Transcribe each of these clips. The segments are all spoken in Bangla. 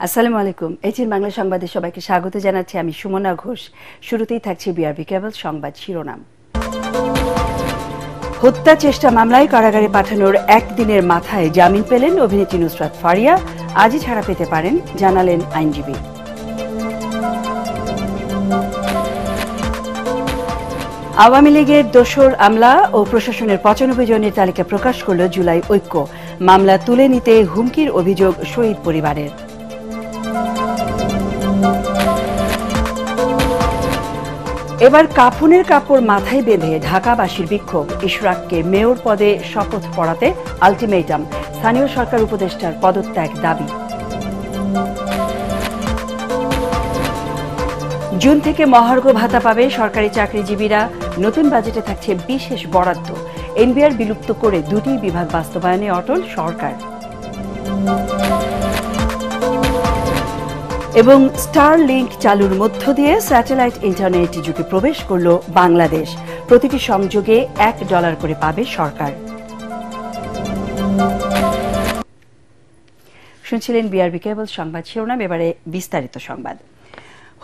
আসসালামু আলাইকুম। এটিএন বাংলা সংবাদে সবাইকে স্বাগত জানাচ্ছি আমি সুমনা ঘোষ। শুরুতেই থাকছে বিআরবি কেবল সংবাদ শিরোনাম। হত্যা চেষ্টা মামলায় কারাগারে পাঠানোর একদিনের মাথায় জামিন পেলেন অভিনেত্রী নুসরাত ফারিয়া। আজই ছাড়া পেতে পারেন জানালেন আইনজীবী। আওয়ামী লীগের দোসর আমলা ও প্রশাসনের ৯৫ জনের তালিকা প্রকাশ করল জুলাই ঐক্য। মামলা তুলে নিতে হুমকির অভিযোগ শহীদ পরিবারের। এবার কাফনের কাপড় মাথায় বেঁধে ঢাকাবাসীর বিক্ষোভ। ইশরাককে মেয়র পদে শপথ পড়াতে আলটিমেটাম। স্থানীয় সরকার উপদেষ্টার পদত্যাগ দাবি। জুন থেকে মহার্ঘ ভাতা পাবে সরকারি চাকরিজীবীরা। নতুন বাজেটে থাকছে বিশেষ বরাদ্দ। এনবিআর বিলুপ্ত করে দুটি বিভাগ বাস্তবায়নে অটল সরকার। এবং স্টার লিংক চালুর মধ্য দিয়ে স্যাটেলাইট ইন্টারনেট যুগে প্রবেশ করল বাংলাদেশ। প্রতিটি সংযোগে $1 করে পাবে সরকার। শুনছিলেন বিআরবি কেবল সংবাদ শিরোনাম। এবারে বিস্তারিত সংবাদ।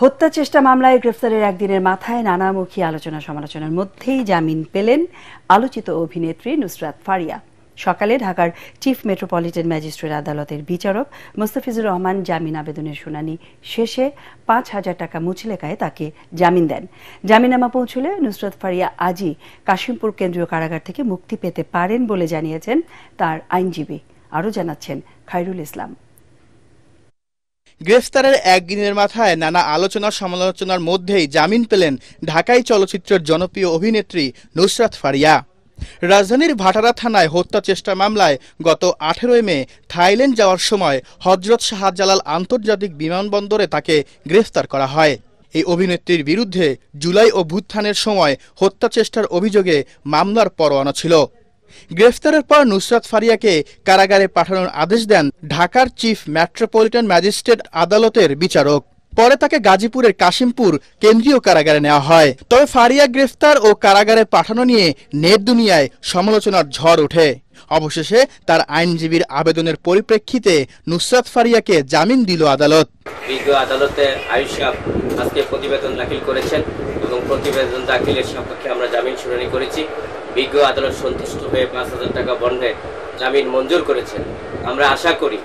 হত্যা চেষ্টা মামলায় গ্রেফতারের একদিনের মাথায় নানামুখী আলোচনা সমালোচনার মধ্যেই জামিন পেলেন আলোচিত অভিনেত্রী নুসরাত ফারিয়া। সকালে ঢাকার চিফ মেট্রোপলিটন ম্যাজিস্ট্রেট আদালতের বিচারক মোস্তাফিজুর রহমান জামিন আবেদনের শুনানি শেষে ৫,০০০ টাকা মুচলেকায় তাকে জামিন দেন। জামিননামা পৌঁছলে নুসরাত ফারিয়া আজই কাশিমপুর কেন্দ্রীয় কারাগার থেকে মুক্তি পেতে পারেন বলে জানিয়েছেন তার আইনজীবী। আরও জানাচ্ছেন খায়রুল ইসলাম। গ্রেফতারের একদিনের মাথায় নানা আলোচনা সমালোচনার মধ্যেই জামিন পেলেন ঢাকাই চলচ্চিত্রের জনপ্রিয় অভিনেত্রী নুসরাত ফারিয়া। রাজধানীর ভাটারা থানায় হত্যা চেষ্টা মামলায় গত ১৮ মে থাইল্যান্ড যাওয়ার সময় হযরত শাহজালাল আন্তর্জাতিক বিমানবন্দরে তাকে গ্রেফতার করা হয়। এই অভিনেত্রীর বিরুদ্ধে জুলাই অভ্যুত্থানের সময় হত্যা চেষ্টার অভিযোগে মামলার পরোয়ানা ছিল। গ্রেফতারের পর নুসরাত ফারিয়াকে কারাগারে পাঠানোর আদেশ দেন ঢাকার চিফ মেট্রোপলিটন ম্যাজিস্ট্রেট আদালতের বিচারক। পরে তাকে গাজীপুরের কাশিমপুর কেন্দ্রীয় কারাগারে নেওয়া হয়। তবে ফারিয়া গ্রেফতার ও কারাগারে পাঠানো নিয়ে নেট দুনিয়ায় সমালোচনার ঝড় ওঠে। অবশেষে তার আইনজীবীর আবেদনের পরিপ্রেক্ষিতে নুসরাত ফারিয়াকে জামিন দিল আদালত। বিজ্ঞ আদালতে আয়েশা আজকে প্রতিবেদন দাখিল করেছেন এবং প্রতিবেদন দাখিলের সপক্ষে আমরা জামিন শুনানি করেছি। বিজ্ঞ আদালত সন্তুষ্ট হয়ে ৫,০০০ টাকা বন্ডে জামিন মঞ্জুর করেছেন। আমরা আশা করি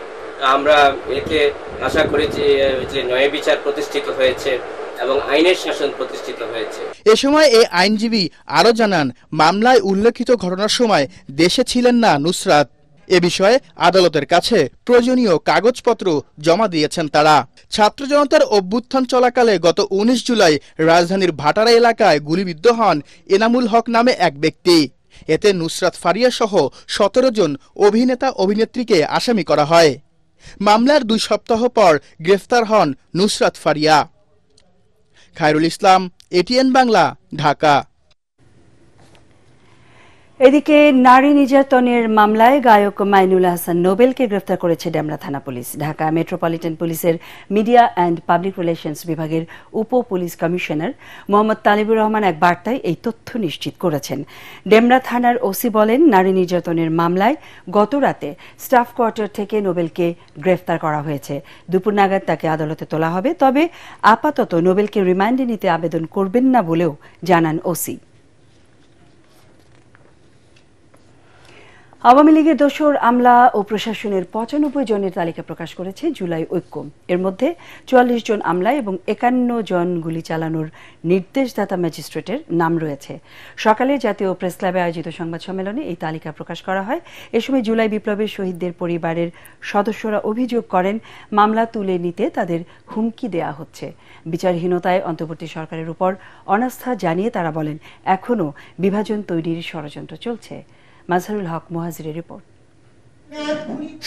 যে ন্যায় বিচার প্রতিষ্ঠিত হয়েছে এবং আইনের শাসন প্রতিষ্ঠিত হয়েছে। এ সময় এই আইনজীবী আরও জানান, মামলায় উল্লেখিত ঘটনার সময় দেশে ছিলেন না নুসরাত। এ বিষয়ে আদালতের কাছে প্রয়োজনীয় কাগজপত্র জমা দিয়েছেন তারা। ছাত্র জনতার অভ্যুত্থান চলাকালে গত ১৯ জুলাই রাজধানীর ভাটারা এলাকায় গুলিবিদ্ধ হন এনামুল হক নামে এক ব্যক্তি। এতে নুসরাত ফারিয়া সহ ১৭ জন অভিনেতা অভিনেত্রীকে আসামি করা হয়। মামলার ২ সপ্তাহ পর গ্রেফতার হন নুসরাত ফারিয়া। খায়রুল ইসলাম, এটিএন বাংলা, ঢাকা। এদিকে নারী নির্যাতনের মামলায় গায়ক মাইনুল হাসান নোবেলকে গ্রেফতার করেছে ডেমরা থানা পুলিশ। ঢাকা মেট্রোপলিটন পুলিশের মিডিয়া অ্যান্ড পাবলিক রিলেশনস বিভাগের উপ পুলিশ কমিশনার মোহাম্মদ তালিবুর রহমান এক বার্তায় এই তথ্য নিশ্চিত করেছেন। ডেমরা থানার ওসি বলেন, নারী নির্যাতনের মামলায় গত রাতে স্টাফ কোয়ার্টার থেকে নোবেলকে গ্রেফতার করা হয়েছে। দুপুর নাগাদ তাকে আদালতে তোলা হবে। তবে আপাতত নোবেলকে রিমান্ডে নিতে আবেদন করবেন না বলেও জানান ওসি। আওয়ামী লীগের দোসর আমলা ও প্রশাসনের ৯৫ জনের তালিকা প্রকাশ করেছে জুলাই ঐক্য। এর মধ্যে ৪৪ জন আমলা এবং ৫১ জন গুলি চালানোর নির্দেশদাতা ম্যাজিস্ট্রেটের নাম রয়েছে। সকালে জাতীয় প্রেস ক্লাবে আয়োজিত সংবাদ সম্মেলনে এই তালিকা প্রকাশ করা হয়। এ সময় জুলাই বিপ্লবের শহীদদের পরিবারের সদস্যরা অভিযোগ করেন, মামলা তুলে নিতে তাদের হুমকি দেয়া হচ্ছে। বিচারহীনতায় অন্তর্বর্তী সরকারের উপর অনাস্থা জানিয়ে তারা বলেন, এখনও বিভাজন তৈরির ষড়যন্ত্র চলছে। মাজহারুল হক মুহাজিরের রিপোর্ট।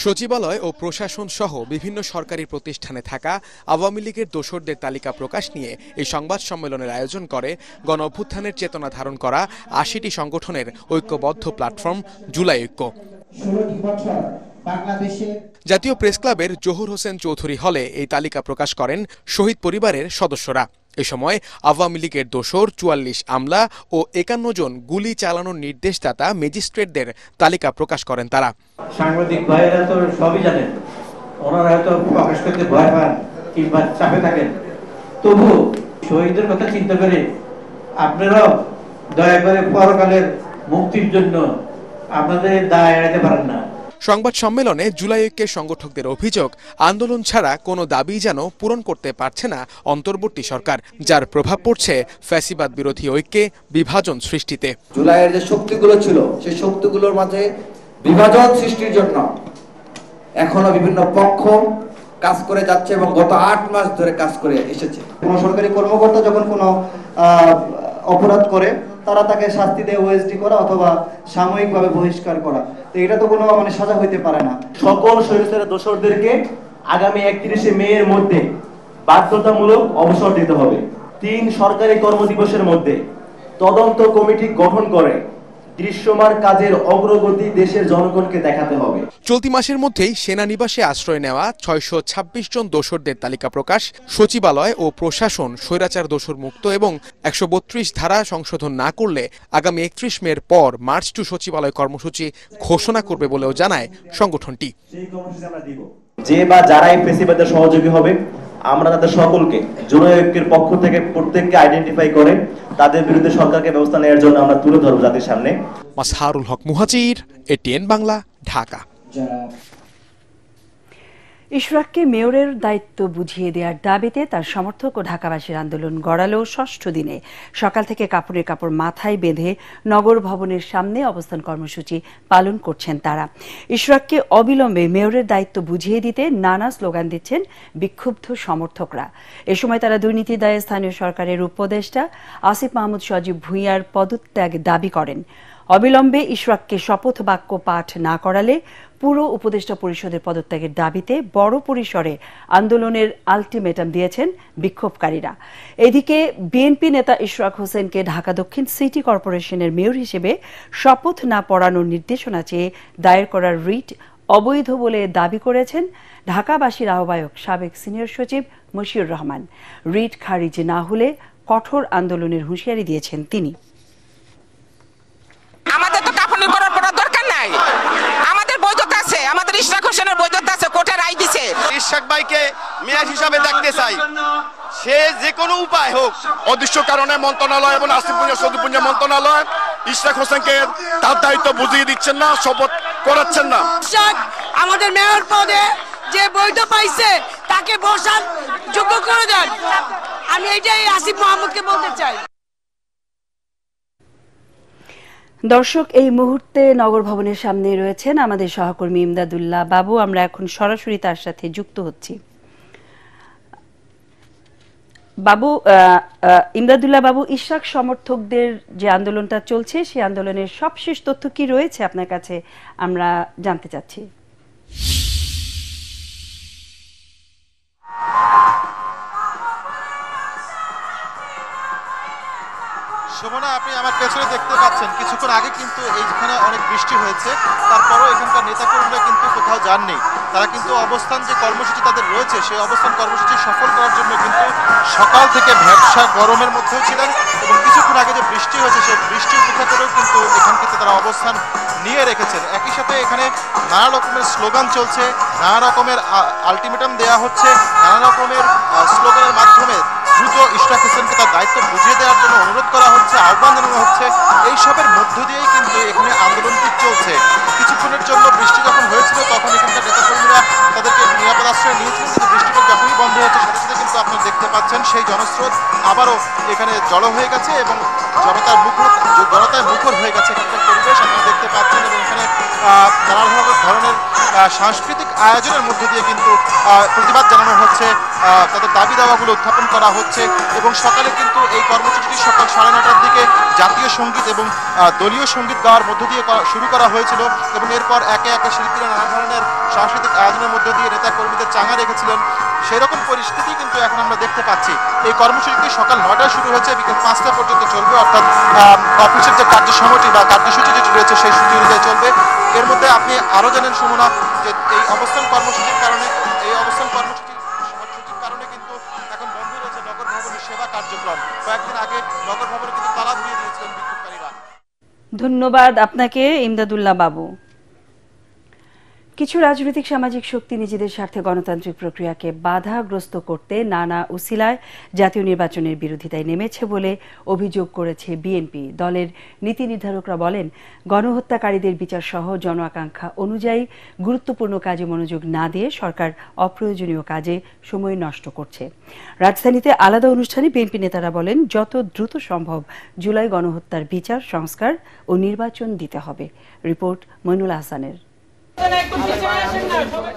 সচিবালয় ও প্রশাসন সহ বিভিন্ন সরকারি প্রতিষ্ঠানে থাকা আওয়ামী লীগের দোসরদের তালিকা প্রকাশ নিয়ে এই সংবাদ সম্মেলনের আয়োজন করে গণ অভ্যুত্থানের চেতনা ধারণ করা ৮০টি সংগঠনের ঐক্যবদ্ধ প্ল্যাটফর্ম জুলাই ঐক্য। জাতীয় প্রেস ক্লাবের জহুর হোসেন চৌধুরী হলে এই তালিকা প্রকাশ করেন শহীদ পরিবারের সদস্যরা। এ সময় আওয়ামী লীগের দোসর ৪৪ আমলা ও ৫১ জন গুলি চালানোর নির্দেশদাতা ম্যাজিস্ট্রেটদের তালিকা প্রকাশ করেন তারা। সাংবাদিক ভাইয়েরা তো সবই জানেন, ওনারা হয়তো প্রকাশ করতে ভয় পান কিংবা চাপে থাকেন, তবু শহীদদের কথা চিন্তা করে আপনারাও দয়া করে পরকালের মুক্তির জন্য আপনাদের দায় এড়াতে পারেন না। সংবাদ সম্মেলনে জুলাই ঐক্যের সংগঠকদের অভিযোগ, আন্দোলন ছাড়া কোনো দাবি যেন পূরণ করতে পারছে না অন্তর্বর্তী সরকার, যার প্রভাব পড়ছে ফ্যাসিবাদ বিরোধী ঐক্যে বিভাজন সৃষ্টিতে। জুলাইয়ের যে শক্তিগুলো ছিল সেই শক্তিগুলোর মাঝে বিভাজন সৃষ্টির জন্য এখনো বিভিন্ন পক্ষ কাজ করে যাচ্ছে এবং গত 8 মাস ধরে কাজ করে এসেছে। কোনো সরকারি কর্মকর্তা যখন কোনো অপরাধ করে তারা তাকে শাস্তি দিয়ে ওএসডি করা অথবা সাময়িকভাবে বহিষ্কার করা, তো এটা তো কোনো সাজা হইতে পারে না। সকল স্বৈরাচার দোষরদেরকে আগামী 31শে মে এর মধ্যে বাধ্যতামূলক অবসর দিতে হবে। 3 সরকারি কর্মদিবসের মধ্যে তদন্ত কমিটি গঠন করে দৃশ্যমান কাজের অগ্রগতি দেশের জনগণকে দেখাতে হবে। চলতি মাসের মধ্যেই সেনানিবাসে আশ্রয় নেওয়া 626 জন দোষরদের তালিকা প্রকাশ, সচিবালয় ও প্রশাসন স্বৈরাচার দোষর মুক্ত এবং 132 ধারা সংশোধন না করলে আগামী 31 মের পর মার্চ টু সচিবালয় কর্মসূচি ঘোষণা করবে বলেও জানায় সংগঠনটি। যে বা যারাই ফ্যাসিবাদের সহযোগী হবে আমরা তাদের সকলকে জুলাই ঐক্যের পক্ষ থেকে প্রত্যেককে আইডেন্টিফাই করে তাদের বিরুদ্ধে সরকারকে ব্যবস্থা নেওয়ার জন্য আমরা তুলে ধরব জাতির সামনে। মাজহারুল হক মুহাজির, এটিএন বাংলা, ঢাকা। ইশরাককে মেয়রের দায়িত্ব বুঝিয়ে দেওয়ার দাবিতে তার সমর্থক ও ঢাকাবাসীর আন্দোলন গড়ালো ৬ষ্ঠ দিনে। সকাল থেকে কাপড়ের কাপড় মাথায় বেঁধে নগর ভবনের সামনে অবস্থান কর্মসূচি পালন করছেন তারা। ইশরাককে অবিলম্বে মেয়রের দায়িত্ব বুঝিয়ে দিতে নানা স্লোগান দিচ্ছেন বিক্ষুব্ধ সমর্থকরা। এ সময় তারা দুর্নীতির দায়ে স্থানীয় সরকারের উপদেষ্টা আসিফ মাহমুদ সজীব ভূঁইয়ার পদত্যাগ দাবি করেন। অবিলম্বে ইশরাককে শপথ বাক্য পাঠ না করালে পুরো উপদেষ্টা পরিষদের পদত্যাগের দাবিতে বড় পরিসরে আন্দোলনের আলটিমেটাম দিয়েছেন বিক্ষোভকারীরা। এদিকে বিএনপি নেতা ইশরাক হোসেনকে ঢাকা দক্ষিণ সিটি কর্পোরেশনের মেয়র হিসেবে শপথ না পড়ানোর নির্দেশনা চেয়ে দায়ের করা রিট অবৈধ বলে দাবি করেছেন ঢাকাবাসীর আহ্বায়ক সাবেক সিনিয়র সচিব মশিউর রহমান। রিট খারিজ না হলে কঠোর আন্দোলনের হুঁশিয়ারি দিয়েছেন তিনি। আমাদের তো কাফনের করার দরকার নাই, আমাদের বৈধতা আছে, আমাদের ইশরাক হোসেনের বৈধতা আছে, কোর্টে রায় দিছে। ইশরাক ভাইকে মেয়র হিসাবে দেখতে চাই, সে যে কোনো উপায় হোক। অদৃশ্য কারণে মন্ত্রণালয় এবং আসিফপুঞ্জ সদীপুঞ্জ মন্ত্রণালয় ইশরাক হোসেনকে তার দায়িত্ব বুঝিয়ে দিচ্ছেন না, শপথ করাচ্ছেন না। ইশরাক আমাদের মেয়র পদে যে বৈধ পাইছে তাকে বসার যোগ্য করে দেন, আমি এইটাই আসিফ মাহমুদকে বলতে চাই। দর্শক, এই মুহূর্তে নগর ভবনের সামনে রয়েছেন আমাদের সহকর্মী ইমদাদুল্লাহ বাবু। আমরা এখন সরাসরি তার সাথে যুক্ত হচ্ছি। বাবু, ইমদাদুল্লাহ বাবু, ইশরাক সমর্থকদের যে আন্দোলনটা চলছে সেই আন্দোলনের সবশেষ তথ্য কি রয়েছে আপনার কাছে আমরা জানতে চাচ্ছি। শোভনা, আপনি আমার পেছনে দেখতে পাচ্ছেন কিছুক্ষণ আগে কিন্তু এইখানে অনেক বৃষ্টি হয়েছে, তারপরও এখানকার নেতাকর্মীরা কিন্তু কোথাও যাননি। তারা কিন্তু অবস্থান যে কর্মসূচি তাদের রয়েছে সেই অবস্থান কর্মসূচি সফল করার জন্য কিন্তু সকাল থেকে ভ্যাবসা গরমের মধ্যেও ছিলেন এবং কিছুক্ষণ আগে যে বৃষ্টি হয়েছে সেই বৃষ্টি উপেক্ষা করেও কিন্তু এখান থেকে তারা অবস্থান নিয়ে রেখেছেন। একই সাথে এখানে নানা রকমের স্লোগান চলছে, নানা রকমের আলটিমেটাম দেওয়া হচ্ছে, নানা রকমের স্লোগানের মাধ্যমে দ্রুত ইশরাক হোসেনকে তার দায়িত্ব বুঝিয়ে দেওয়ার জন্য অনুরোধ করা হচ্ছে, আহ্বান জানানো হচ্ছে। এইসবের মধ্য দিয়েই কিন্তু এখানে আন্দোলনটি চলছে। কিছুক্ষণের জন্য বৃষ্টি যখন হয়েছিল তখন এখানকার নেতাকর্মীরা তাদেরকে নিরাপদ আশ্রয় নিয়েছিলেন, কিন্তু বৃষ্টিটা যখনই বন্ধ হচ্ছে সাথে সাথে কিন্তু আপনারা দেখতে পাচ্ছেন সেই জনস্রোত আবারও এখানে জড়ো হয়ে গেছে এবং জনতায় মুখর হয়ে গেছে এখানকার পরিবেশ আপনারা দেখতে পাচ্ছেন। এবং এখানে নানা ধরনের সাংস্কৃতিক আয়োজনের মধ্য দিয়ে কিন্তু প্রতিবাদ জানানো হচ্ছে, তাদের দাবি দাওয়াগুলো উত্থাপন করা হচ্ছে। এবং সকালে কিন্তু এই কর্মসূচিটি সকাল 9:30টার দিকে জাতীয় সঙ্গীত এবং দলীয় সঙ্গীত গাওয়ার মধ্য দিয়ে শুরু করা হয়েছিল এবং এরপর একে একে শিল্পীরা নানা ধরনের সাংস্কৃতিক আয়োজনের মধ্য দিয়ে নেতা কর্মীদের চাঙা রেখেছিলেন। সেই রকম পরিস্থিতি কিন্তু এখন আমরা দেখতে পাচ্ছি। এই কর্মসূচিটি সকাল 9টায় শুরু হয়েছে, বিকেল 5টা পর্যন্ত চলবে, অর্থাৎ অফিসের যে কার্যসূচি বা কার্যসূচি যেটি রয়েছে সেই সূচি অনুযায়ী চলবে। এর মধ্যে আপনি আরও জানেন সুমনা যে এই অবস্থান কর্মসূচির কারণে কিন্তু এখন বন্ধ রয়েছে নগর ভবনের সেবা কার্যক্রম। কয়েকদিন আগে নগর ভবনে কিন্তু তালা ধরিয়ে দিয়েছিলেন বিক্ষোভকারীরা। ধন্যবাদ আপনাকে ইমদাদুল্লাহ বাবু। কিছু রাজনৈতিক সামাজিক শক্তি নিজেদের স্বার্থে গণতান্ত্রিক প্রক্রিয়াকে বাধাগ্রস্ত করতে নানা উসিলায় জাতীয় নির্বাচনের বিরোধিতায় নেমেছে বলে অভিযোগ করেছে বিএনপি। দলের নীতি নির্ধারকরা বলেন, গণহত্যাকারীদের বিচার সহ জন আকাঙ্ক্ষা অনুযায়ী গুরুত্বপূর্ণ কাজে মনোযোগ না দিয়ে সরকার অপ্রয়োজনীয় কাজে সময় নষ্ট করছে। রাজধানীতে আলাদা অনুষ্ঠানে বিএনপি নেতারা বলেন, যত দ্রুত সম্ভব জুলাই গণহত্যার বিচার, সংস্কার ও নির্বাচন দিতে হবে। রিপোর্ট মইনুল হাসানের।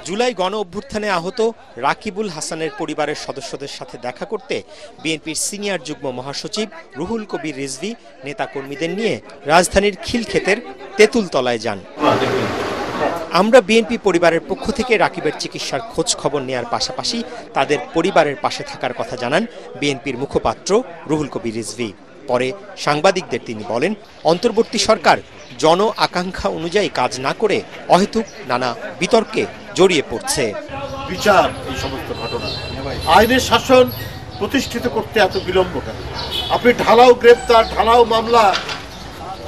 জুলাই গণ অভ্যুত্থানে আহত রাকিবুল হাসানের পরিবারের সদস্যদের সাথে দেখা করতে বিএনপির সিনিয়র যুগ্ম মহাসচিব রুহুল কবির রিজভী নেতাকর্মীদের নিয়ে রাজধানীর খিলক্ষেতের তেঁতুলতলায় যান। আমরা বিএনপি পরিবারের পক্ষ থেকে রাকিবের চিকিৎসার খোঁজ খবর নেয়ার পাশাপাশি তাদের পরিবারের পাশে থাকার কথা জানান বিএনপির মুখপাত্র রুহুল কবির রিজভী। পরে সাংবাদিকদের তিনি বলেন, অন্তর্বর্তী সরকার জন আকাঙ্ক্ষা অনুযায়ী কাজ না করে অহেতুক নানা বিতর্কে জড়িয়ে পড়ছে। বিচার, এই সমস্ত ঘটনা, আইনের শাসন প্রতিষ্ঠিত করতে এত বিলম্ব কেন? আপনি ঢালাও গ্রেপ্তার, ঢালাও মামলা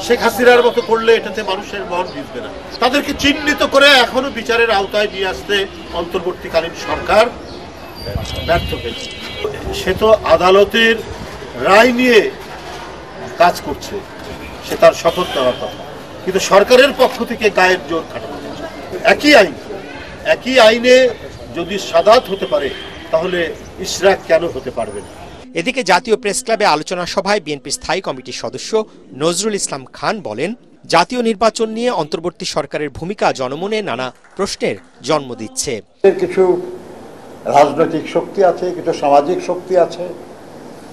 শেখ হাসিনার মতো করলে এটাতে মানুষের মন ভিজবে না। তাদেরকে চিহ্নিত করে এখনো বিচারের আওতায় নিয়ে আসতে অন্তর্বর্তীকালীন সরকার ব্যর্থ হয়েছে। সে তো আদালতের রায় নিয়ে কাজ করছে, সে তার শপথ নেওয়ার কথা, কিন্তু সরকারের পক্ষ থেকে গায়ের জোর খাটানো হচ্ছে। একই আইনে যদি সাদাত হতে পারে তাহলে ইশরাক কেন হতে পারবে না? এদিকে জাতীয় প্রেস ক্লাবে আলোচনা সভায় বিএনপি স্থায়ী কমিটির সদস্য নজরুল ইসলাম খান বলেন, জাতীয় নির্বাচন নিয়ে অন্তর্বর্তী সরকারের ভূমিকা জনমনে নানা প্রশ্নের জন্ম দিচ্ছে। কিছু রাজনৈতিক শক্তি আছে, কিছু সামাজিক শক্তি আছে,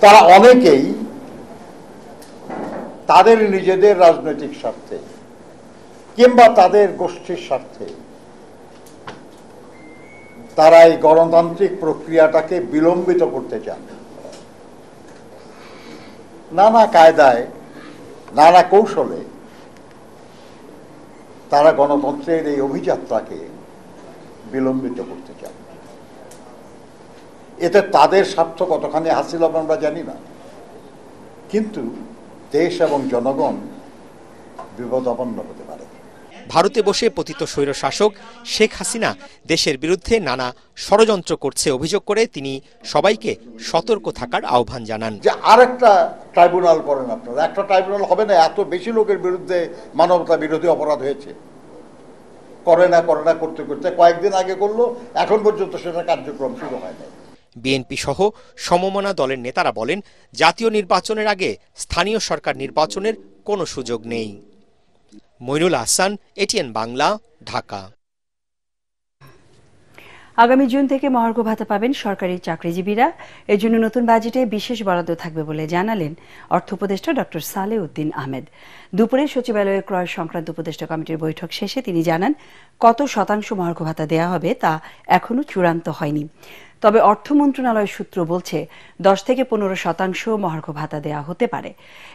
তারা অনেকেই তাদের নিজেদের রাজনৈতিক স্বার্থে কিংবা তাদের গোষ্ঠীর স্বার্থে তারা এই গণতান্ত্রিক প্রক্রিয়াটাকে বিলম্বিত করতে চান। নানা কায়দায়, নানা কৌশলে তারা গণতন্ত্রের এই অভিযাত্রাকে বিলম্বিত করতে চান। এতে তাদের স্বার্থ কতখানি হাসিল হবে আমরা জানি না, কিন্তু দেশ এবং জনগণ বিপদাপন্ন হতে পারে। ভারতে বসে পতিত স্বৈর শাসক শেখ হাসিনা দেশের বিরুদ্ধে নানা ষড়যন্ত্র করছে অভিযোগ করে তিনি সবাইকে সতর্ক থাকার আহ্বান জানান। যে আরেকটা ট্রাইব্যুনাল করেন আপনারা, একটা ট্রাইব্যুনাল হবে না, এত বেশি লোকের বিরুদ্ধে মানবতা বিরোধী অপরাধ হয়েছে। করে না করতে করতে কয়েকদিন আগে করলো, এখন পর্যন্ত সেটা কার্যক্রম শুরু হয় না। বিএনপি সহ সমমনা দলের নেতারা বলেন, জাতীয় নির্বাচনের আগে স্থানীয় সরকার নির্বাচনের কোনো সুযোগ নেই। মইনুল হাসান, এটিএন বাংলা, ঢাকা। আগামী জুন থেকে মহার্ঘ ভাতা পাবেন সরকারি চাকরিজীবীরা। এর জন্য নতুন বাজেটে বিশেষ বরাদ্দ থাকবে বলে জানালেন অর্থ উপদেষ্টা ডক্টর সালেহ উদ্দিন আহমেদ। দুপুরে সচিবালয়ে ক্রয় সংক্রান্ত উপদেষ্টা কমিটির বৈঠক শেষে তিনি জানান, কত শতাংশ মহার্ঘ ভাতা দেওয়া হবে তা এখনও চূড়ান্ত হয়নি। তবে অর্থ মন্ত্রণালয়ের সূত্র বলছে 10 থেকে 15% মহার্ঘ ভাতা দেওয়া হতে পারে।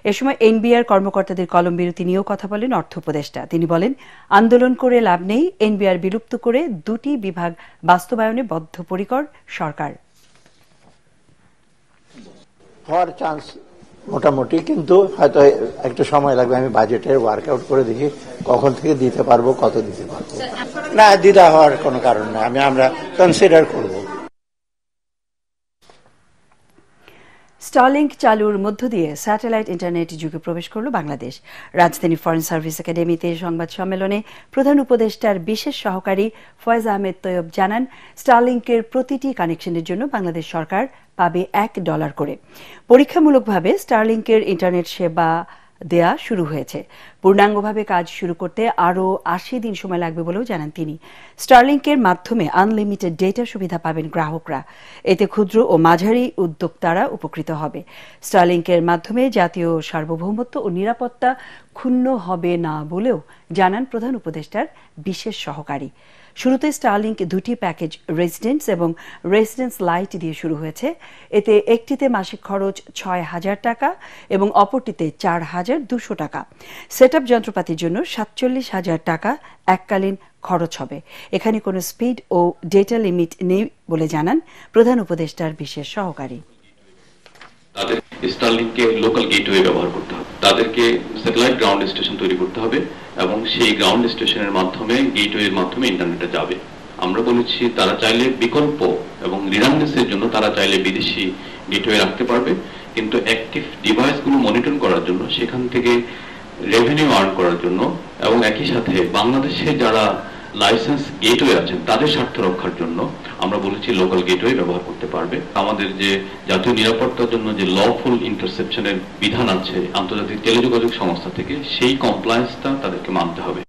এ সময় এনবিআর কর্মকর্তাদের কলম বিরতি নিয়েও কথা বলেন অর্থ উপদেষ্টা। তিনি বলেন, আন্দোলন করে লাভ নেই, এনবিআর বিলুপ্ত করে 2টি বিভাগ বাস্তবায়নে বদ্ধপরিকর সরকার। হওয়ার চান্স মোটামুটি, কিন্তু হয়তো একটু সময় লাগবে। আমি বাজেটের ওয়ার্কআউট করে দেখি কখন থেকে দিতে পারবো, কত দিতে পারবো। না, দ্বিধা হওয়ার কোনো কারণ নেই, আমরা কনসিডার করব। স্টারলিংক চালুর মধ্য দিয়ে স্যাটেলাইট ইন্টারনেট যুগে প্রবেশ করল বাংলাদেশ। রাজধানী ফরেন সার্ভিস একাডেমিতে সংবাদ সম্মেলনে প্রধান উপদেষ্টার বিশেষ সহকারী ফয়েজ আহমেদ তৈয়ব জানান, স্টারলিংকের প্রতিটি কানেকশনের জন্য বাংলাদেশ সরকার পাবে $1 করে। পরীক্ষামূলকভাবে স্টারলিংকের ইন্টারনেট সেবা দেয়া শুরু হয়েছে। পূর্ণাঙ্গভাবে কাজ শুরু করতে আরও 80 দিন সময় লাগবে বলেও জানান তিনি। স্টারলিংকের মাধ্যমে আনলিমিটেড ডেটা সুবিধা পাবেন গ্রাহকরা। এতে ক্ষুদ্র ও মাঝারি উদ্যোক্তারা উপকৃত হবে। স্টারলিংকের মাধ্যমে জাতীয় সার্বভৌমত্ব ও নিরাপত্তা ক্ষুণ্ণ হবে না বলেও জানান প্রধান উপদেষ্টার বিশেষ সহকারী। শুরুতে স্টারলিংক 2টি প্যাকেজ রেসিডেন্স এবং রেসিডেন্স লাইট দিয়ে শুরু হয়েছে। এতে একটিতে মাসিক খরচ 6,000 টাকা এবং অপরটিতে 4,200 টাকা। সেটআপ যন্ত্রপাতির জন্য 47,000 টাকা এককালীন খরচ হবে। এখানে কোনো স্পিড ও ডেটা লিমিট নেই বলে জানান প্রধান উপদেষ্টার বিশেষ সহকারী। স্টারলিংকে লোকাল গেটওয়ে ব্যবহার করতে হবে। তাদেরকে স্যাটেলাইট গ্রাউন্ড স্টেশন তৈরি করতে হবে এবং সেই গ্রাউন্ড স্টেশনের মাধ্যমে গেটওয়ের মাধ্যমে ইন্টারনেটে যাবে। আমরা বলেছি তারা চাইলে বিকল্প এবং রিডান্ডেন্সির জন্য তারা চাইলে বিদেশি গেটওয়ে রাখতে পারবে, কিন্তু অ্যাক্টিভ ডিভাইসগুলো মনিটর করার জন্য, সেখান থেকে রেভিনিউ আর্ন করার জন্য এবং একই সাথে বাংলাদেশে যারা লাইসেন্স গেটওয়ে আছেন তাদের স্বার্থ রক্ষার জন্য আমরা বলেছি লোকাল গেটওয়ে ব্যবহার করতে পারবে। আমাদের যে জাতীয় নিরাপত্তার জন্য যে লফুল ইন্টারসেপশনের বিধান আছে আন্তর্জাতিক টেলিযোগাযোগ সংস্থা থেকে, সেই কমপ্লায়েন্সটা তাদেরকে মানতে হবে।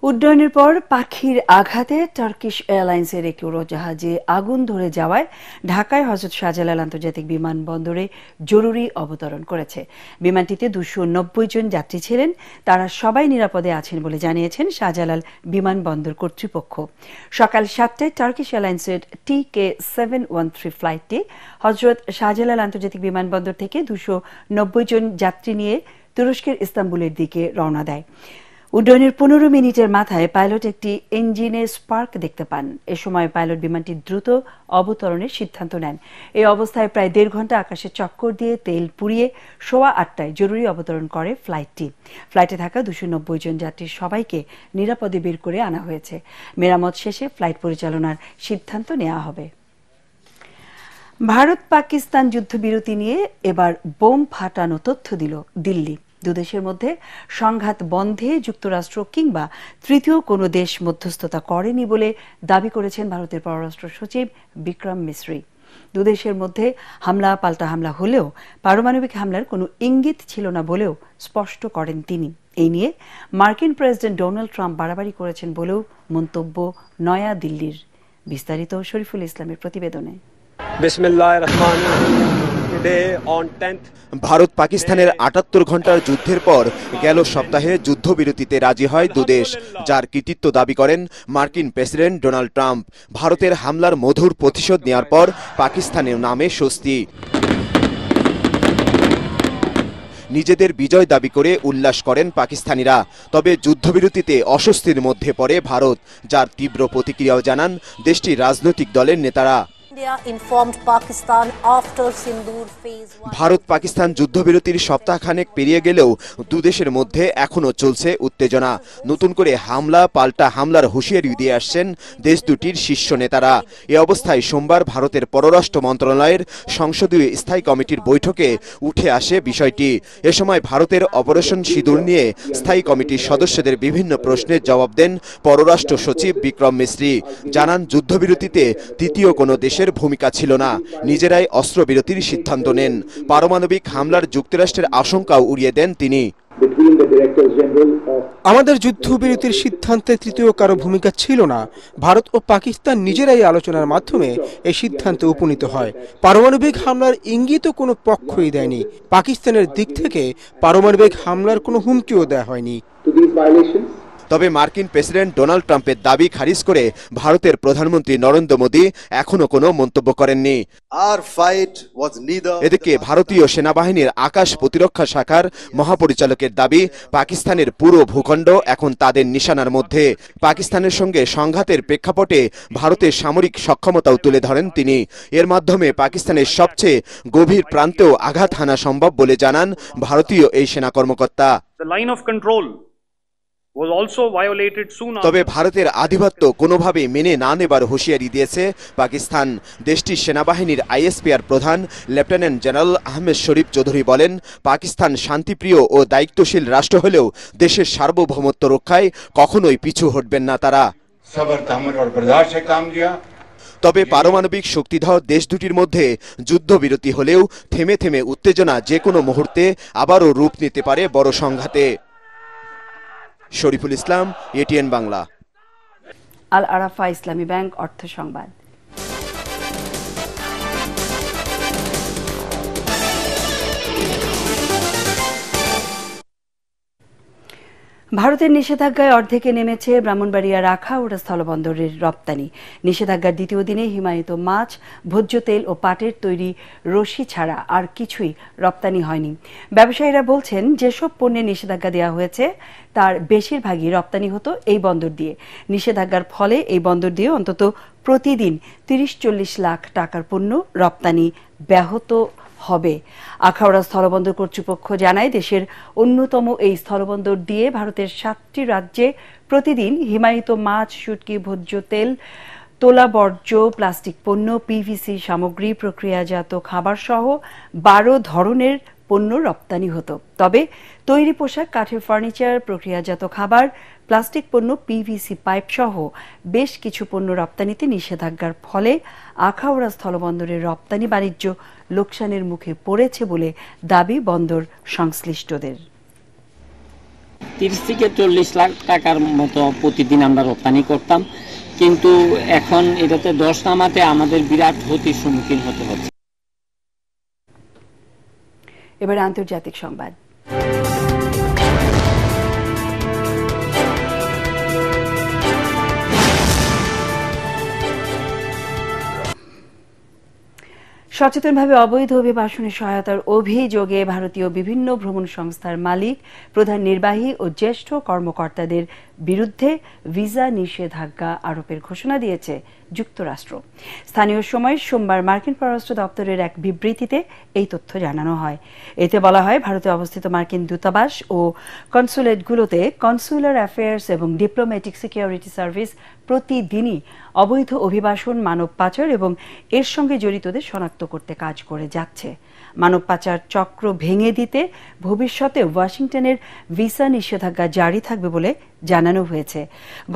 উড্ডয়নের পর পাখির আঘাতে টার্কিশ এয়ারলাইন্সের একটি উড়োজাহাজে আগুন ধরে যাওয়ায় ঢাকায় হযরত শাহজালাল আন্তর্জাতিক বিমানবন্দরে জরুরি অবতরণ করেছে। বিমানটিতে 290 জন যাত্রী ছিলেন, তারা সবাই নিরাপদে আছেন বলে জানিয়েছেন শাহজালাল বিমানবন্দর কর্তৃপক্ষ। সকাল 7টায় টার্কিশ এয়ারলাইন্সের TK713 ফ্লাইটটি হযরত শাহজালাল আন্তর্জাতিক বিমানবন্দর থেকে 290 জন যাত্রী নিয়ে তুরস্কের ইস্তাম্বুলের দিকে রওনা দেয়। উড্ডয়নের 15 মিনিটের মাথায় পাইলট একটি ইঞ্জিনে স্পার্ক দেখতে পান। এ সময় পাইলট বিমানটি দ্রুত অবতরণের সিদ্ধান্ত নেন। এই অবস্থায় প্রায় 1.5 ঘন্টা আকাশে চক্কর দিয়ে তেল পুড়িয়ে 8:15টায় জরুরি অবতরণ করে ফ্লাইটটি। ফ্লাইটে থাকা 290 জন যাত্রীর সবাইকে নিরাপদে বের করে আনা হয়েছে। মেরামত শেষে ফ্লাইট পরিচালনার সিদ্ধান্ত নেওয়া হবে। ভারত পাকিস্তান যুদ্ধবিরতি নিয়ে এবার বোম ফাটানো তথ্য দিল দিল্লি। দুদেশের মধ্যে সংঘাত বন্ধে যুক্তরাষ্ট্র কিংবা তৃতীয় কোনো দেশ মধ্যস্থতা করেনি বলে দাবি করেছেন ভারতের পররাষ্ট্র সচিব বিক্রম মিশ্রি। দুদেশের মধ্যে হামলা পাল্টা হামলা হলেও পারমাণবিক হামলার কোনো ইঙ্গিত ছিল না বলেও স্পষ্ট করেন তিনি। এই নিয়ে মার্কিন প্রেসিডেন্ট ডোনাল্ড ট্রাম্প বাড়াবাড়ি করেছেন বলেও মন্তব্য নয়া দিল্লির। বিস্তারিত শরীফুল ইসলামের প্রতিবেদনে। ভারত পাকিস্তানের 78 ঘন্টার যুদ্ধের পর গেল সপ্তাহে যুদ্ধবিরতিতে রাজি হয় দুদেশ, যার কৃতিত্ব দাবি করেন মার্কিন প্রেসিডেন্ট ডোনাল্ড ট্রাম্প। ভারতের হামলার মধুর প্রতিশোধ নেওয়ার পর পাকিস্তানের নামে স্বস্তি। নিজেদের বিজয় দাবি করে উল্লাস করেন পাকিস্তানিরা। তবে যুদ্ধবিরতিতে অস্বস্তির মধ্যে পড়ে ভারত, যার তীব্র প্রতিক্রিয়াও জানান দেশটির রাজনৈতিক দলের নেতারা। ভারত পাকিস্তান যুদ্ধবিরতির সপ্তাহখানেক পেরিয়ে গেলেও দুদেশের মধ্যে এখনো চলছে উত্তেজনা। নতুন করে হামলা পাল্টা হামলার হুঁশিয়ারি দিয়ে আসছেন দেশ দুটির শীর্ষ নেতারা। এ অবস্থায় সোমবার ভারতের পররাষ্ট্র মন্ত্রণালয়ের সংসদীয় স্থায়ী কমিটির বৈঠকে উঠে আসে বিষয়টি। এ সময় ভারতের অপারেশন সিঁদুর নিয়ে স্থায়ী কমিটির সদস্যদের বিভিন্ন প্রশ্নের জবাব দেন পররাষ্ট্র সচিব বিক্রম মিশ্রি। জানান যুদ্ধবিরতিতে তৃতীয় কোনো দেশের ভূমিকা ছিল না, নিজেরাই অস্ত্রবিরতির সিদ্ধান্ত নেন। পারমাণবিক হামলার যুক্তরাষ্ট্রের আশঙ্কাও উড়িয়ে দেন তিনি। আমাদের যুদ্ধবিরতির সিদ্ধান্তে তৃতীয় কারো ভূমিকা ছিল না। ভারত ও পাকিস্তান নিজেরাই আলোচনার মাধ্যমে এই সিদ্ধান্তে উপনীত হয়। পারমাণবিক হামলার ইঙ্গিতও কোনো পক্ষই দেয়নি। পাকিস্তানের দিক থেকে পারমাণবিক হামলার কোনো হুমকিও দেওয়া হয়নি। তবে মার্কিন প্রেসিডেন্ট ডোনাল্ড ট্রাম্পের দাবি খারিজ করে ভারতের প্রধানমন্ত্রী নরেন্দ্র মোদী এখনো কোনো মন্তব্য করেননি। এদিকে ভারতীয় সেনাবাহিনীর আকাশ প্রতিরক্ষা শাখার মহাপরিচালকের দাবি, পাকিস্তানের পুরো ভূখণ্ড এখন তাদের নিশানার মধ্যে। পাকিস্তানের সঙ্গে সংঘাতের প্রেক্ষাপটে ভারতের সামরিক সক্ষমতাও তুলে ধরেন তিনি। এর মাধ্যমে পাকিস্তানের সবচেয়ে গভীর প্রান্তেও আঘাত হানা সম্ভব বলে জানান ভারতীয় এই সেনা কর্মকর্তা। তবে ভারতের আধিপত্য কোনোভাবে মেনে না নেবার হুঁশিয়ারি দিয়েছে পাকিস্তান। দেশটির সেনাবাহিনীর আইএসপিআর প্রধান লেফটেন্যান্ট জেনারেল আহমেদ শরীফ চৌধুরী বলেন, পাকিস্তান শান্তিপ্রিয় ও দায়িত্বশীল রাষ্ট্র হলেও দেশের সার্বভৌমত্ব রক্ষায় কখনোই পিছু হটবেন না তারা। তবে পারমাণবিক শক্তিধর দেশ দুটির মধ্যে যুদ্ধবিরতি হলেও থেমে থেমে উত্তেজনা যে কোনো মুহূর্তে আবারও রূপ নিতে পারে বড় সংঘাতে। শরীফুল ইসলাম, এটিএন বাংলা। আল আরাফা ইসলামী ব্যাংক অর্থ সংবাদ। ভারতের নিষেধাজ্ঞায় অর্ধেকে নেমেছে ব্রাহ্মণবাড়িয়া রাখাউড়া স্থলবন্দরের রপ্তানি। নিষেধাজ্ঞার দ্বিতীয় দিনে হিমায়িত মাছ, ভোজ্য তেল ও পাটের তৈরি রশি ছাড়া আর কিছুই রপ্তানি হয়নি। ব্যবসায়ীরা বলছেন, যেসব পণ্যে নিষেধাজ্ঞা দেওয়া হয়েছে তার বেশিরভাগই রপ্তানি হতো এই বন্দর দিয়ে। নিষেধাজ্ঞার ফলে এই বন্দর দিয়ে অন্তত প্রতিদিন 30-40 লাখ টাকার পণ্য রপ্তানি ব্যাহত হবে। আখাউড়া স্থলবন্দর কর্তৃপক্ষ জানায়, দেশের অন্যতম এই স্থলবন্দর দিয়ে ভারতের 7টি রাজ্যে প্রতিদিন হিমায়িত মাছ, শুটকি, ভোজ্য তেল, তোলা বর্জ্য, প্লাস্টিক পণ্য, পিভিসি সামগ্রী, প্রক্রিয়াজাত খাবার সহ 12 ধরনের পণ্য রপ্তানি হতো। তবে তৈরি পোশাক, কাঠের ফার্নিচার, প্রক্রিয়াজাত খাবার, প্লাস্টিক পণ্য, পিভিসি পাইপ সহ বেশ কিছু পণ্য রপ্তানিতে নিষেধাজ্ঞার ফলে আখাউড়া স্থলবন্দরের রপ্তানি বাণিজ্য লোকসানের মুখে পড়েছে বলে দাবি বন্দর সংশ্লিষ্টদের। 30 থেকে 40 লাখ টাকার মতো প্রতিদিন আমরা রপ্তানি করতাম, কিন্তু এখন এটাতে 10 নামাতে আমাদের বিরাট ক্ষতির সম্মুখীন হতে হচ্ছে। এবার আন্তর্জাতিক সংবাদ। সচেতনভাবে অবৈধ অভিবাসনে সহায়তার অভিযোগে ভারতীয় বিভিন্ন ভ্রমণ সংস্থার মালিক, প্রধান নির্বাহী ও জ্যেষ্ঠ কর্মকর্তাদের বিরুদ্ধে ভিসা নিষেধাজ্ঞা আরোপের ঘোষণা দিয়েছে যুক্তরাষ্ট্র। স্থানীয় সময় সোমবার মার্কিন পররাষ্ট্র দপ্তরের এক বিবৃতিতে এই তথ্য জানানো হয়। এতে বলা হয়, ভারতে অবস্থিত মার্কিন দূতাবাস ও কনসুলেটগুলোতে কনসুলার অ্যাফেয়ার্স এবং ডিপ্লোম্যাটিক সিকিউরিটি সার্ভিস প্রতিদিনই অবৈধ অভিবাসন, মানব পাচার এবং এর সঙ্গে জড়িতদের শনাক্ত করতে কাজ করে যাচ্ছে। মানব পাচার চক্র ভেঙে দিতে ভবিষ্যতে ওয়াশিংটনের ভিসা নিষেধাজ্ঞা জারি থাকবে বলে জানানো হয়েছে।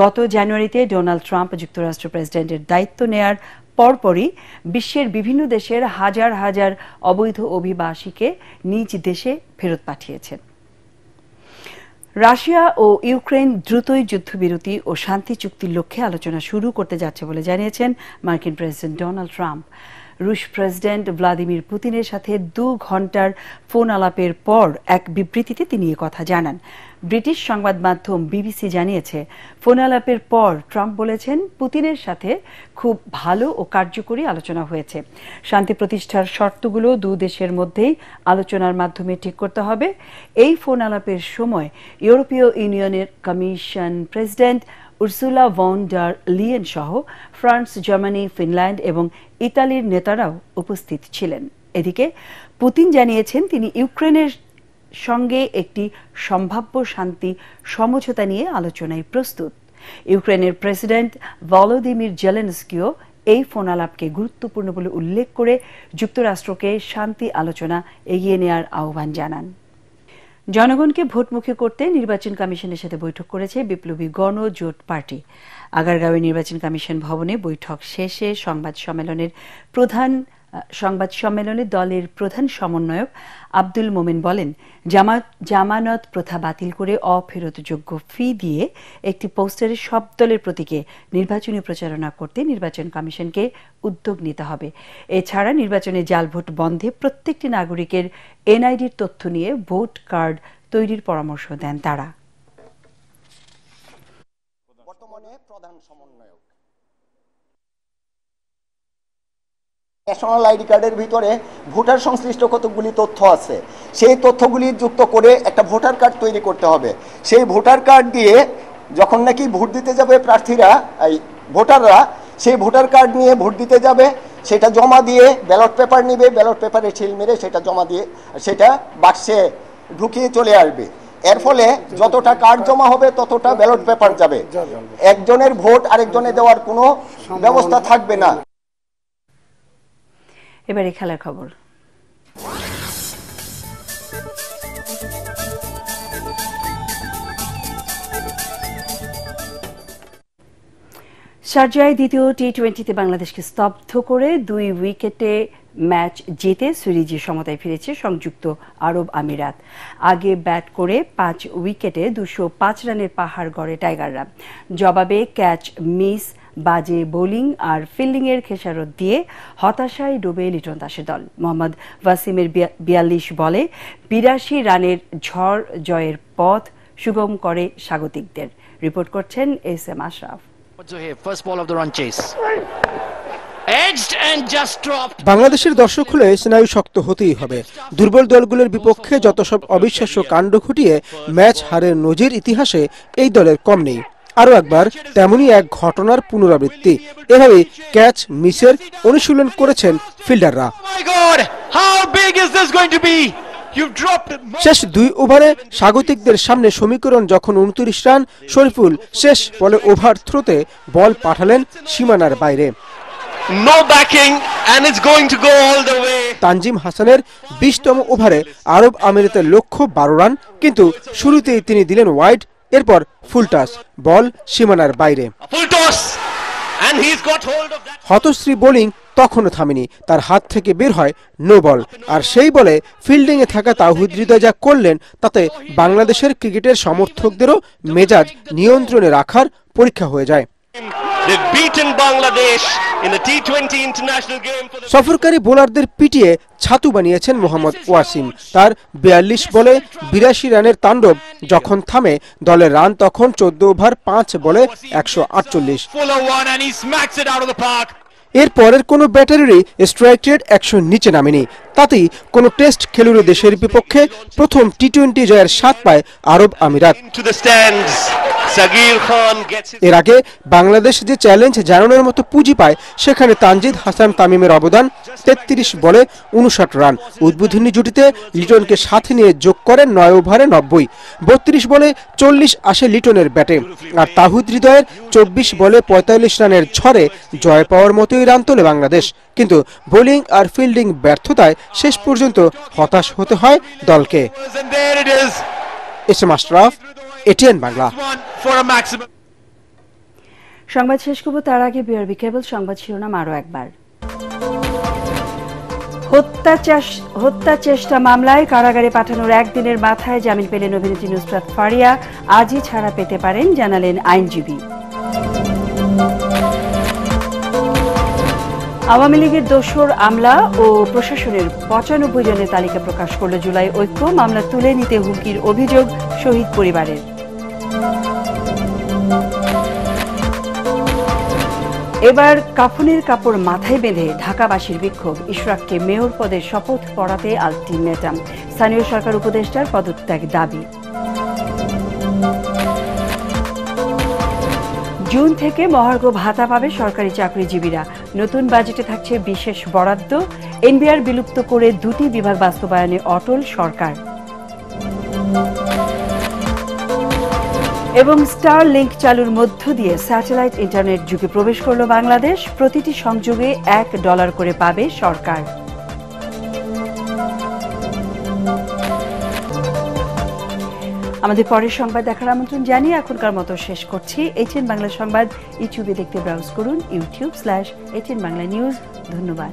গত জানুয়ারিতে ডোনাল্ড ট্রাম্প যুক্তরাষ্ট্র প্রেসিডেন্টের দায়িত্ব নেয়ার পরপরই বিশ্বের বিভিন্ন দেশের হাজার হাজার অবৈধ অভিবাসীকে নিজ দেশে ফেরত পাঠিয়েছেন। রাশিয়া ও ইউক্রেন দ্রুতই যুদ্ধবিরতি ও শান্তি চুক্তির লক্ষ্যে আলোচনা শুরু করতে যাচ্ছে বলে জানিয়েছেন মার্কিন প্রেসিডেন্ট ডোনাল্ড ট্রাম্প। রুশ প্রেসিডেন্ট ভ্লাদিমির পুতিনের সাথে 2 ঘণ্টার ফোন আলাপের পর এক বিবৃতিতে তিনি কথা জানান। ব্রিটিশ সংবাদ মাধ্যম বিবিসি জানিয়েছে, ফোন আলাপের পর ট্রাম্প বলেছেন, পুতিনের সাথে খুব ভালো ও কার্যকরী আলোচনা হয়েছে। শান্তি প্রতিষ্ঠার শর্তগুলো 2 দেশের মধ্যেই আলোচনার মাধ্যমে ঠিক করতে হবে। এই ফোন আলাপের সময় ইউরোপীয় ইউনিয়নের commission president Ursula von der Leyen সহ ফ্রান্স, জার্মানি, ফিনল্যান্ড এবং ইতালির নেতারাও উপস্থিত ছিলেন। এদিকে পুতিন জানিয়েছেন, তিনি ইউক্রেনের সঙ্গে একটি সম্ভাব্য শান্তি সমঝোতা নিয়ে আলোচনায় প্রস্তুত। ইউক্রেনের প্রেসিডেন্ট ভলোদিমির জেলেনস্কিও এই ফোন আলাপকে গুরুত্বপূর্ণ বলে উল্লেখ করে যুক্তরাষ্ট্রকে শান্তি আলোচনা এগিয়ে নেওয়ার আহ্বান জানান। জনগণকে ভোটমুখী করতে নির্বাচন কমিশনের সাথে বৈঠক করেছে বিপ্লবী গণজোট পার্টি। আগারগাঁওয়ে নির্বাচন কমিশন ভবনে বৈঠক শেষে সংবাদ সম্মেলনে দলের প্রধান সমন্বয়ক আব্দুল মোমেন বলেন, জামানত প্রথা বাতিল করে অফেরতযোগ্য ফি দিয়ে একটি পোস্টারে সব দলের প্রতীকে নির্বাচনী প্রচারণা করতে নির্বাচন কমিশনকে উদ্যোগ নিতে হবে। এছাড়া নির্বাচনে জাল ভোট বন্ধে প্রত্যেকটি নাগরিকের এনআইডির তথ্য নিয়ে ভোট কার্ড তৈরির পরামর্শ দেন তারা। ন্যাশনাল আইডি কার্ডের ভিতরে ভোটার সংশ্লিষ্ট কতগুলি তথ্য আছে, সেই তথ্যগুলি যুক্ত করে একটা ভোটার কার্ড তৈরি করতে হবে। সেই ভোটার কার্ড দিয়ে যখন নাকি ভোট দিতে যাবে প্রার্থীরা, ভোটাররা সেই ভোটার কার্ড নিয়ে ভোট দিতে যাবে, সেটা জমা দিয়ে ব্যালট পেপার নিবে, ব্যালট পেপারে সিল মেরে সেটা জমা দিয়ে সেটা বাক্সে ঢুকিয়ে চলে আসবে। এর ফলে যতটা কার্ড জমা হবে ততটা ব্যালট পেপার যাবে, একজনের ভোট আরেকজনে দেওয়ার কোনো ব্যবস্থা থাকবে না। এবারে খেলার খবর। শারজায় দ্বিতীয় টি-20তে বাংলাদেশকে স্তব্ধ করে 2 উইকেটে ম্যাচ জিতে সিরিজে সমতায় ফিরেছে সংযুক্ত আরব আমিরাত। আগে ব্যাট করে 5 উইকেটে 205 রানের পাহাড় গড়ে টাইগাররা। জবাবে ক্যাচ মিস, বাজে বোলিং আর ফিল্ডিংয়ের খেসারত দিয়ে হতাশায় ডুবে লিটন দাসের দল। মোহাম্মদ ওয়াসিমের 42 বলে 82 রানের ঝড় জয়ের পথ সুগম করে স্বাগতিকদের। রিপোর্ট করছেন এস.এম. আশরাফ। বাংলাদেশের দর্শক হলে স্নায়ু শক্ত হতেই হবে। দুর্বল দলগুলোর বিপক্ষে যত সব অবিশ্বাস্য কাণ্ড ঘটিয়ে ম্যাচ হারের নজির ইতিহাসে এই দলের কম নেই। আরও একবার তেমনই এক ঘটনার পুনরাবৃত্তি। এভাবে ক্যাচ মিসের অনুশীলন করেছেন ফিল্ডাররা। শেষ 2 ওভারে স্বাগতিকদের সামনে সমীকরণ যখন 29 রান, শরীফুল শেষ বলে ওভার থ্রোতে বল পাঠালেন সীমানার বাইরে। তানজিম হাসানের 20তম ওভারে আরব আমিরাতের লক্ষ্য 12 রান, কিন্তু শুরুতেই তিনি দিলেন ওয়াইড, এরপর ফুল টাস, বল সীমানার বাইরে। হতশ্রী বোলিং তখনও থামেনি, তার হাত থেকে বের হয় নো বল, আর সেই বলে ফিল্ডিংয়ে থাকা তাওহিদ হৃদয় যা করলেন তাতে বাংলাদেশের ক্রিকেটের সমর্থকদেরও মেজাজ নিয়ন্ত্রণে রাখার পরীক্ষা হয়ে যায়। সফরকারী বোলারদের পিটিয়ে ছাতু বানিয়েছেন মোহাম্মদ ওয়াসিম। তার 42 বলে 82 রানের তাণ্ডব যখন থামে, দলের রান তখন 14 ওভার 5 বলে 148। এর পরের কোনো ব্যাটারিরই স্ট্রাইক রেট 100 নিচে নামেনি। তাতেই কোনো টেস্ট খেলুড়ে দেশের বিপক্ষে প্রথম টি-20 জয়ের স্বাদ পায় আরব আমিরাত। এর আগে বাংলাদেশ যে চ্যালেঞ্জ জানানোর মতো পুঁজি পায়, সেখানে তানজিদ হাসান তামিমের অবদান 33 বলে 59 রান। উদ্বোধনী জুটিতে লিটনকে সাথে নিয়ে যোগ করেন 9 ওভারে 90। 32 বলে 40 আসে লিটনের ব্যাটে, আর তাওহিদ হৃদয়ের 24 বলে 45 রানের ঝড়ে জয় পাওয়ার মতোই রান তোলে বাংলাদেশ। কিন্তু বোলিং আর ফিল্ডিং ব্যর্থতায় শেষ পর্যন্ত হতাশ হতে হয় দলকে। SM Ashraf, ATN Bangla. সংবাদ শেষ করব, তার আগে বিআরবি কেবল সংবাদ শিরোনাম আরো একবার। হত্যা চেষ্টা মামলায় কারাগারে পাঠানোর একদিনের মাথায় জামিন পেলেন অভিনেত্রী নুসরাত ফারিয়া। আজই ছাড়া পেতে পারেন জানালেন আইনজীবী। আওয়ামী লীগের দোসর আমলা ও প্রশাসনের 95 জনের তালিকা প্রকাশ করল জুলাই ঐক্য। মামলা তুলে নিতে হুমকির অভিযোগ শহীদ পরিবারের। এবার কাফনের কাপড় মাথায় বেঁধে ঢাকাবাসীর বিক্ষোভ। ইশরাককে মেয়র পদের শপথ পড়াতে আলটিমেটাম। স্থানীয় সরকার উপদেষ্টার পদত্যাগ দাবি। জুন থেকে মহার্ঘ ভাতা পাবে সরকারি চাকরিজীবীরা। নতুন বাজেটে থাকছে বিশেষ বরাদ্দ। এনবিআর বিলুপ্ত করে 2টি বিভাগ বাস্তবায়নে অটল সরকার। এবং স্টার লিংক চালুর মধ্য দিয়ে স্যাটেলাইট ইন্টারনেট যুগে প্রবেশ করল বাংলাদেশ। প্রতিটি সংযোগে $1 করে পাবে সরকার। আমাদের পরের সংবাদ দেখার আমন্ত্রণ জানিয়ে এখনকার মতো শেষ করছি। এটিএন বাংলা সংবাদ ইউটিউবে দেখতে ব্রাউজ করুন youtube/ATN Bangla News। ধন্যবাদ।